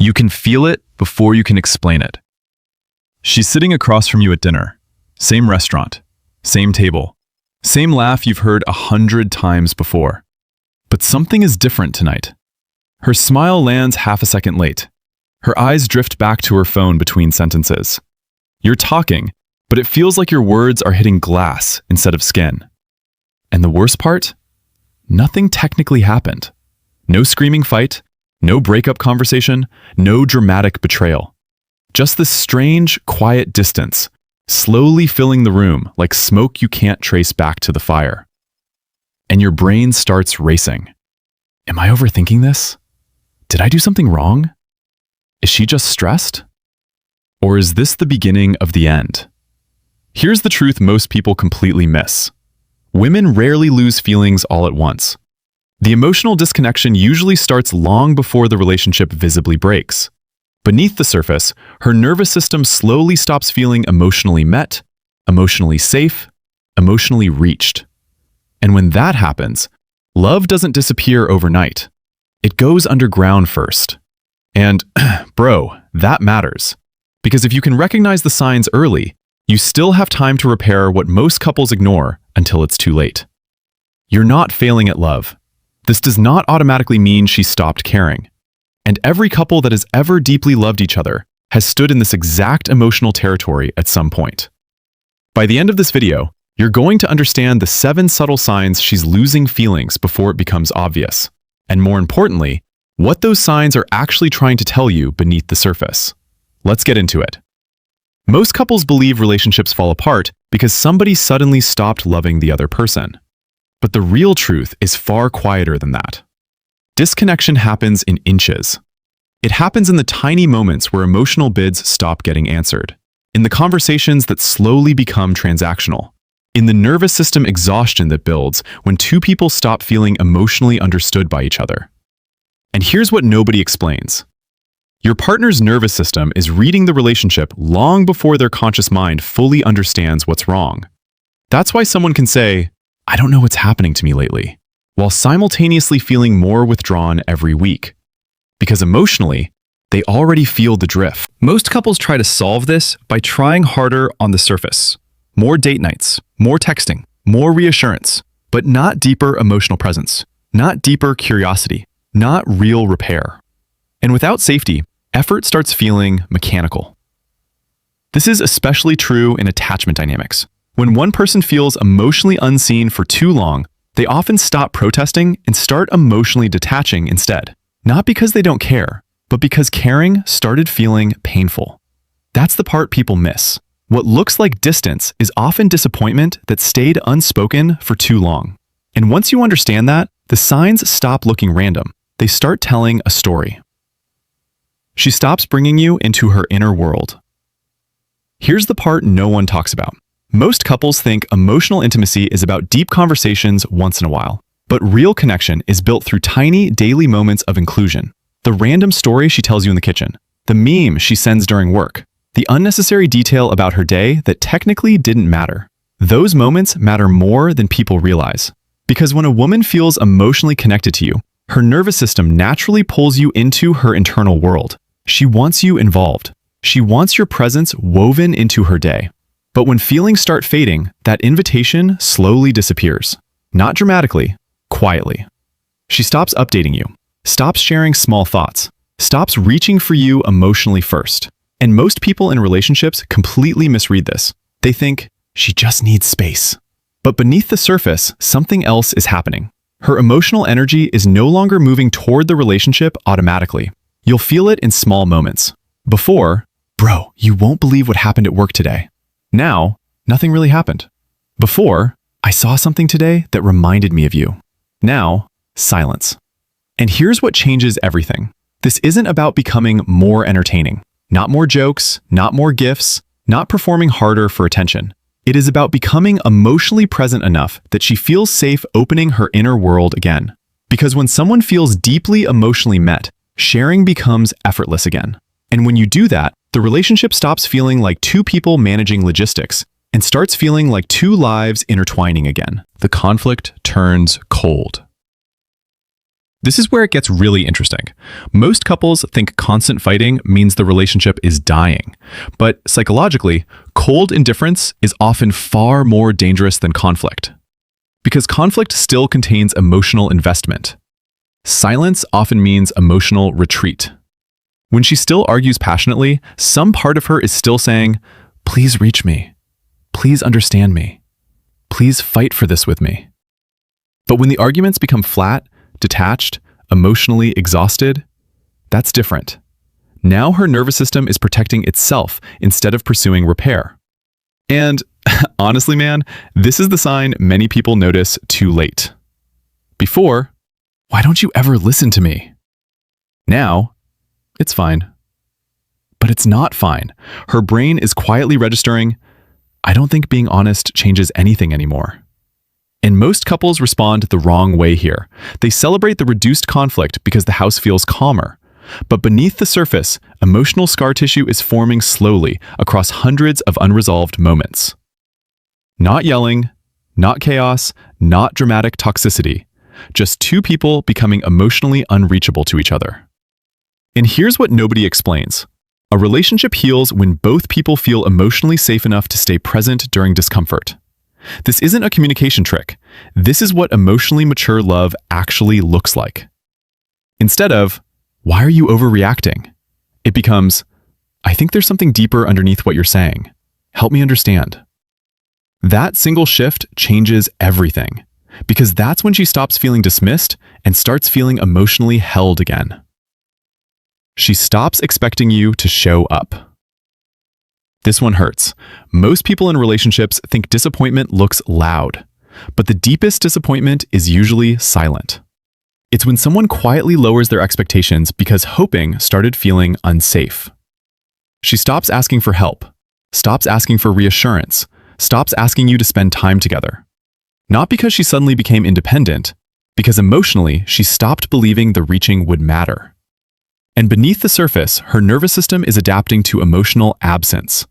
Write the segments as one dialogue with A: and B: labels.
A: You can feel it before you can explain it. She's sitting across from you at dinner. Same restaurant, same table, same laugh you've heard 100 times before. But something is different tonight. Her smile lands half a second late. Her eyes drift back to her phone between sentences. You're talking, but it feels like your words are hitting glass instead of skin. And the worst part? Nothing technically happened. No screaming fight, no breakup conversation, no dramatic betrayal. Just this strange, quiet distance, slowly filling the room like smoke you can't trace back to the fire. And your brain starts racing. Am I overthinking this? Did I do something wrong? Is she just stressed? Or is this the beginning of the end? Here's the truth most people completely miss. Women rarely lose feelings all at once. The emotional disconnection usually starts long before the relationship visibly breaks. Beneath the surface, her nervous system slowly stops feeling emotionally met, emotionally safe, emotionally reached. And when that happens, love doesn't disappear overnight. It goes underground first. And, bro, that matters. Because if you can recognize the signs early, you still have time to repair what most couples ignore until it's too late. You're not failing at love. This does not automatically mean she stopped caring. And every couple that has ever deeply loved each other has stood in this exact emotional territory at some point. By the end of this video, you're going to understand the 7 subtle signs she's losing feelings before it becomes obvious. And more importantly, what those signs are actually trying to tell you beneath the surface. Let's get into it. Most couples believe relationships fall apart because somebody suddenly stopped loving the other person. But the real truth is far quieter than that. Disconnection happens in inches. It happens in the tiny moments where emotional bids stop getting answered, in the conversations that slowly become transactional, in the nervous system exhaustion that builds when two people stop feeling emotionally understood by each other. And here's what nobody explains. Your partner's nervous system is reading the relationship long before their conscious mind fully understands what's wrong. That's why someone can say, "I don't know what's happening to me lately," while simultaneously feeling more withdrawn every week. Because emotionally, they already feel the drift.
B: Most couples try to solve this by trying harder on the surface. More date nights, more texting, more reassurance, but not deeper emotional presence, not deeper curiosity, not real repair. And without safety, effort starts feeling mechanical. This is especially true in attachment dynamics. When one person feels emotionally unseen for too long, they often stop protesting and start emotionally detaching instead. Not because they don't care, but because caring started feeling painful. That's the part people miss. What looks like distance is often disappointment that stayed unspoken for too long. And once you understand that, the signs stop looking random. They start telling a story. She stops bringing you into her inner world. Here's the part no one talks about. Most couples think emotional intimacy is about deep conversations once in a while. But real connection is built through tiny, daily moments of inclusion. The random story she tells you in the kitchen, the meme she sends during work, the unnecessary detail about her day that technically didn't matter. Those moments matter more than people realize. Because when a woman feels emotionally connected to you, her nervous system naturally pulls you into her internal world. She wants you involved. She wants your presence woven into her day. But when feelings start fading, that invitation slowly disappears. Not dramatically, quietly. She stops updating you, stops sharing small thoughts, stops reaching for you emotionally first. And most people in relationships completely misread this. They think, she just needs space. But beneath the surface, something else is happening. Her emotional energy is no longer moving toward the relationship automatically. You'll feel it in small moments. Before, "Bro, you won't believe what happened at work today." Now, "Nothing really happened." Before, "I saw something today that reminded me of you." Now, silence. And here's what changes everything. This isn't about becoming more entertaining. Not more jokes, not more gifts, not performing harder for attention. It is about becoming emotionally present enough that she feels safe opening her inner world again. Because when someone feels deeply emotionally met, sharing becomes effortless again. And when you do that, the relationship stops feeling like two people managing logistics and starts feeling like two lives intertwining again. The conflict turns cold. This is where it gets really interesting. Most couples think constant fighting means the relationship is dying. But psychologically, cold indifference is often far more dangerous than conflict. Because conflict still contains emotional investment. Silence often means emotional retreat. When she still argues passionately, some part of her is still saying, "Please reach me. Please understand me. Please fight for this with me." But when the arguments become flat, detached, emotionally exhausted, that's different. Now her nervous system is protecting itself instead of pursuing repair. And honestly, man, this is the sign many people notice too late. Before, "Why don't you ever listen to me?" Now, "It's fine." But it's not fine. Her brain is quietly registering, "I don't think being honest changes anything anymore." And most couples respond the wrong way here. They celebrate the reduced conflict because the house feels calmer. But beneath the surface, emotional scar tissue is forming slowly across hundreds of unresolved moments. Not yelling, not chaos, not dramatic toxicity. Just two people becoming emotionally unreachable to each other. And here's what nobody explains. A relationship heals when both people feel emotionally safe enough to stay present during discomfort. This isn't a communication trick. This is what emotionally mature love actually looks like. Instead of, "Why are you overreacting?" it becomes, "I think there's something deeper underneath what you're saying. Help me understand." That single shift changes everything, because that's when she stops feeling dismissed and starts feeling emotionally held again. She stops expecting you to show up. This one hurts. Most people in relationships think disappointment looks loud, but the deepest disappointment is usually silent. It's when someone quietly lowers their expectations because hoping started feeling unsafe. She stops asking for help, stops asking for reassurance, stops asking you to spend time together. Not because she suddenly became independent, because emotionally she stopped believing the reaching would matter. And beneath the surface, her nervous system is adapting to emotional absence.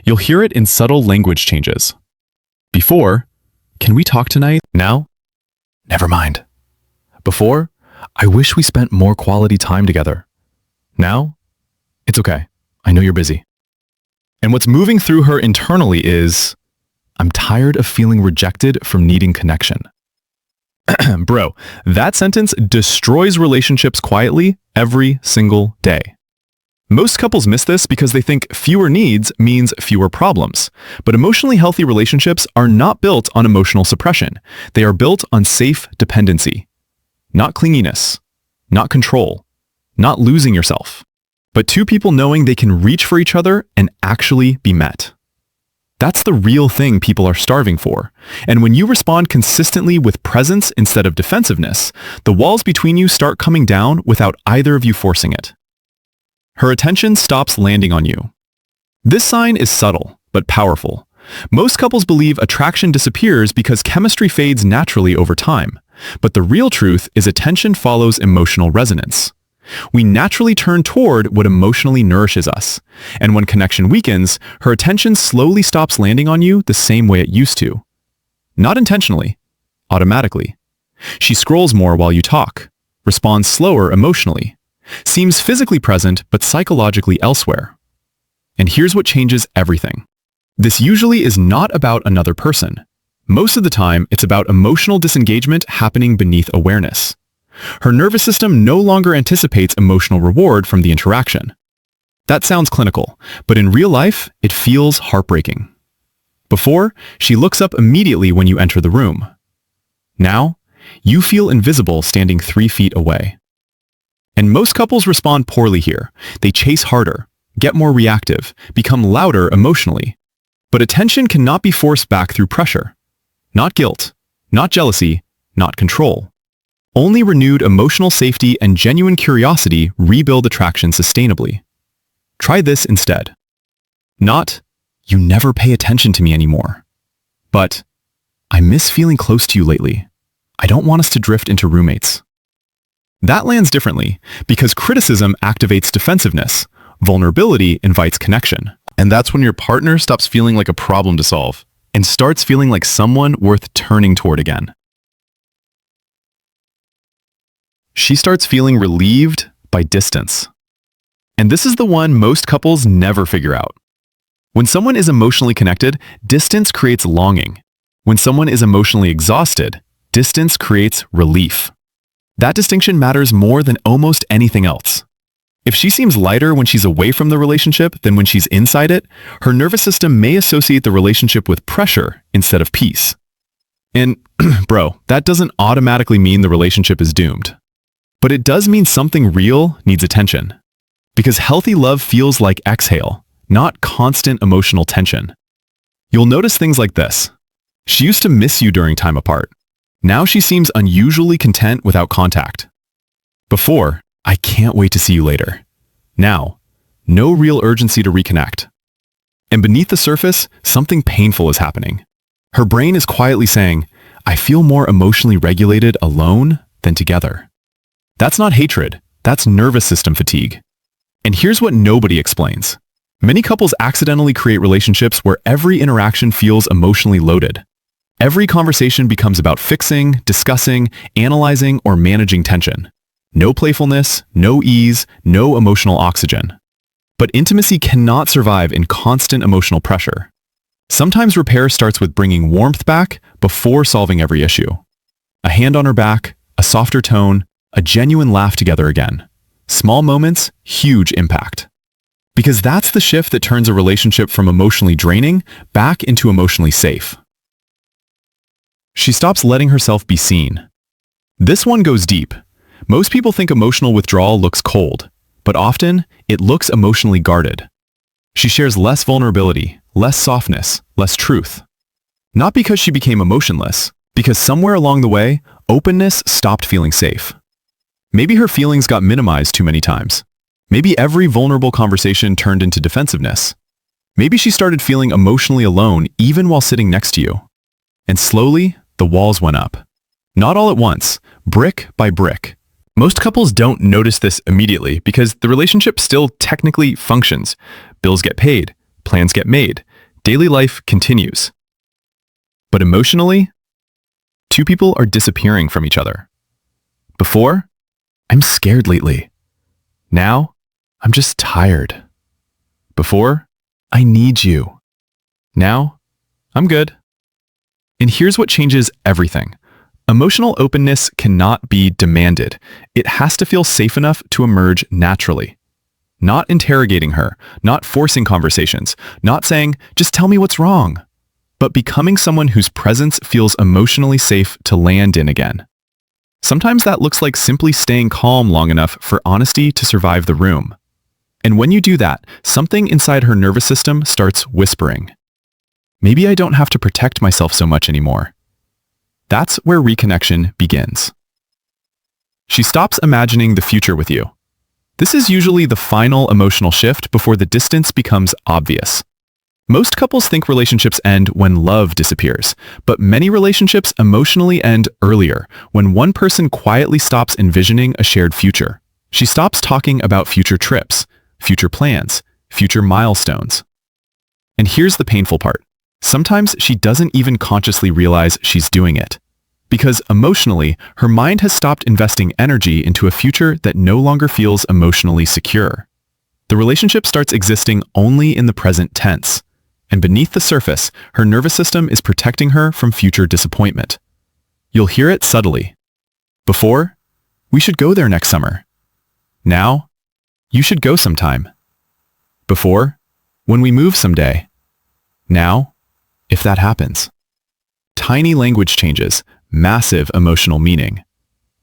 B: You'll hear it in subtle language changes. Before, "Can we talk tonight?" Now, "Never mind." Before, "I wish we spent more quality time together." Now, "It's okay. I know you're busy." And what's moving through her internally is, "I'm tired of feeling rejected from needing connection." Bro, that sentence destroys relationships quietly every single day. Most couples miss this because they think fewer needs means fewer problems. But emotionally healthy relationships are not built on emotional suppression. They are built on safe dependency. Not clinginess, not control, not losing yourself, but two people knowing they can reach for each other and actually be met. That's the real thing people are starving for. And when you respond consistently with presence instead of defensiveness, the walls between you start coming down without either of you forcing it. Her attention stops landing on you. This sign is subtle, but powerful. Most couples believe attraction disappears because chemistry fades naturally over time. But the real truth is attention follows emotional resonance. We naturally turn toward what emotionally nourishes us. And when connection weakens, her attention slowly stops landing on you the same way it used to. Not intentionally, automatically. She scrolls more while you talk, responds slower emotionally, seems physically present but psychologically elsewhere. And here's what changes everything. This usually is not about another person. Most of the time, it's about emotional disengagement happening beneath awareness. Her nervous system no longer anticipates emotional reward from the interaction. That sounds clinical, but in real life, it feels heartbreaking. Before, she looks up immediately when you enter the room. Now, you feel invisible standing 3 feet away. And most couples respond poorly here. They chase harder, get more reactive, become louder emotionally. But attention cannot be forced back through pressure. Not guilt, not jealousy, not control. Only renewed emotional safety and genuine curiosity rebuild attraction sustainably. Try this instead. Not, "You never pay attention to me anymore," but, "I miss feeling close to you lately. I don't want us to drift into roommates." That lands differently because criticism activates defensiveness, vulnerability invites connection. And that's when your partner stops feeling like a problem to solve and starts feeling like someone worth turning toward again.
A: She starts feeling relieved by distance. And this is the one most couples never figure out. When someone is emotionally connected, distance creates longing. When someone is emotionally exhausted, distance creates relief. That distinction matters more than almost anything else. If she seems lighter when she's away from the relationship than when she's inside it, her nervous system may associate the relationship with pressure instead of peace. And, bro, that doesn't automatically mean the relationship is doomed. But it does mean something real needs attention. Because healthy love feels like exhale, not constant emotional tension. You'll notice things like this. She used to miss you during time apart. Now she seems unusually content without contact. Before, I can't wait to see you later. Now, no real urgency to reconnect. And beneath the surface, something painful is happening. Her brain is quietly saying, I feel more emotionally regulated alone than together. That's not hatred, that's nervous system fatigue. And here's what nobody explains. Many couples accidentally create relationships where every interaction feels emotionally loaded. Every conversation becomes about fixing, discussing, analyzing, or managing tension. No playfulness, no ease, no emotional oxygen. But intimacy cannot survive in constant emotional pressure. Sometimes repair starts with bringing warmth back before solving every issue. A hand on her back, a softer tone, a genuine laugh together again. Small moments, huge impact. Because that's the shift that turns a relationship from emotionally draining back into emotionally safe. She stops letting herself be seen. This one goes deep. Most people think emotional withdrawal looks cold, but often it looks emotionally guarded. She shares less vulnerability, less softness, less truth. Not because she became emotionless, because somewhere along the way, openness stopped feeling safe. Maybe her feelings got minimized too many times. Maybe every vulnerable conversation turned into defensiveness. Maybe she started feeling emotionally alone even while sitting next to you. And slowly, the walls went up. Not all at once, brick by brick. Most couples don't notice this immediately because the relationship still technically functions. Bills get paid, plans get made, daily life continues. But emotionally, two people are disappearing from each other. Before, I'm scared lately. Now, I'm just tired. Before, I need you. Now, I'm good. And here's what changes everything. Emotional openness cannot be demanded. It has to feel safe enough to emerge naturally. Not interrogating her, not forcing conversations, not saying, just tell me what's wrong, but becoming someone whose presence feels emotionally safe to land in again. Sometimes that looks like simply staying calm long enough for honesty to survive the room. And when you do that, something inside her nervous system starts whispering. Maybe I don't have to protect myself so much anymore. That's where reconnection begins. She stops imagining the future with you. This is usually the final emotional shift before the distance becomes obvious. Most couples think relationships end when love disappears, but many relationships emotionally end earlier, when one person quietly stops envisioning a shared future. She stops talking about future trips, future plans, future milestones. And here's the painful part. Sometimes she doesn't even consciously realize she's doing it. Because emotionally, her mind has stopped investing energy into a future that no longer feels emotionally secure. The relationship starts existing only in the present tense. And beneath the surface, her nervous system is protecting her from future disappointment. You'll hear it subtly. Before, we should go there next summer. Now, you should go sometime. Before, when we move someday. Now, if that happens. Tiny language changes, massive emotional meaning.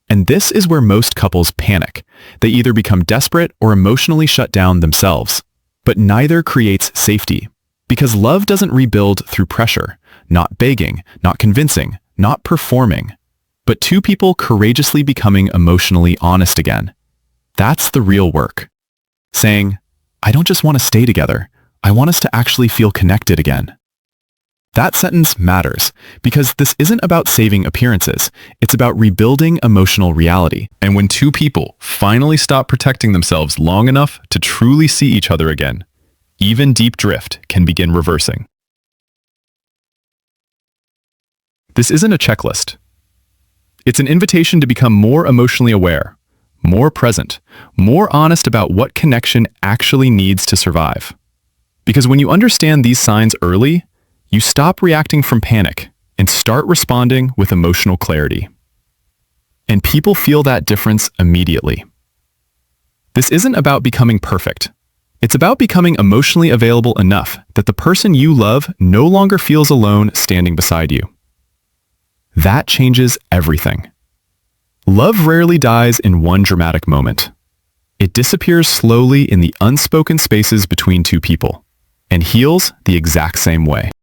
A: And this is where most couples panic. They either become desperate or emotionally shut down themselves. But neither creates safety. Because love doesn't rebuild through pressure, not begging, not convincing, not performing, but two people courageously becoming emotionally honest again. That's the real work. Saying, I don't just want to stay together, I want us to actually feel connected again. That sentence matters because this isn't about saving appearances, it's about rebuilding emotional reality. And when two people finally stop protecting themselves long enough to truly see each other again, even deep drift can begin reversing. This isn't a checklist. It's an invitation to become more emotionally aware,
B: more present, more honest about what connection actually needs to survive. Because when you understand these signs early, you stop reacting from panic and start responding with emotional clarity. And people feel that difference immediately. This isn't about becoming perfect. It's about becoming emotionally available enough that the person you love no longer feels alone standing beside you. That changes everything. Love rarely dies in one dramatic moment. It disappears slowly in the unspoken spaces between two people and heals the exact same way.